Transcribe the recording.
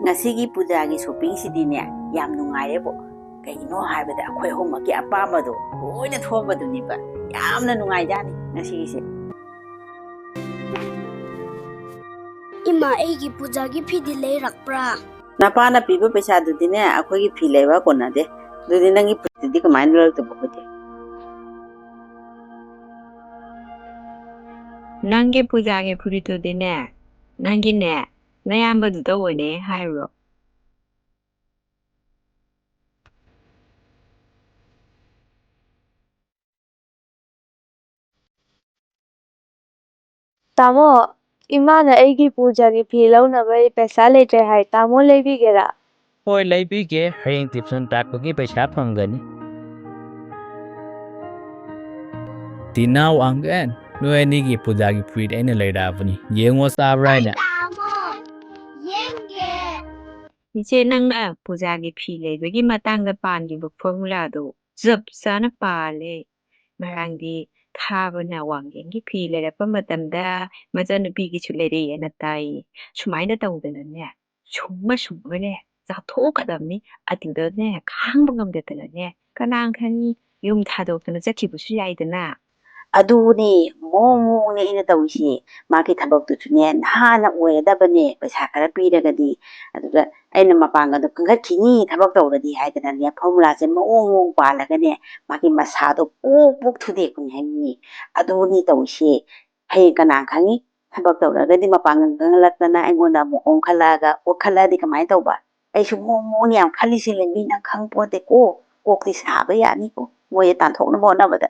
ngasi gi puja gi shopping sidi ne yam nungai bo kaino haibada akhoi homaki apama do loina thoba du ni ba yamna nungai jani ngasi gi se ima egi puja gi phidi lei rakpra napana piba pesa du dine akhoi gi phi leiba kona de du din nangi puti di kamain lol to bokote nangi puja gi phuri to dine nangi ne nayamba du do ne hairo Tamo, imana aigi puja gi phi launaba paisa letre hai tamo leibigera. Hoi leibige hayeng tipsun takpagi paisa phangani. Tinaw anggan noi anigi puja gi phri aina leirabani yengo sabra aina. iche nangna puja gi phi leibagi matangda pangi bu formula do zap sana pale marangdi thabana wangeng gi phi leirapa matamda majanupi gi chulere yana tai sumaina tawdana ne summa ne 자토kadamni atingdane khangba ngamdetana ne kanang khani yum thadokna jakhibusu yaidana aduni momo ne ina tawisi maki thabak tu chune hana oedabane paisa kara piragadi aduda aina mapanga do kangat khini thabak tawradi haidana ne formula se momo palaga ne maki masado pok thude kun haini aduni tawisi hay kana khangi thabak tawragadi mapanga ngalatana aingonda mo onkhalaga okhaladi kamai tawba aisu momo ne am khalisi le mi nang khangpote ko kokti saba yani ko moye tan thokna bona bada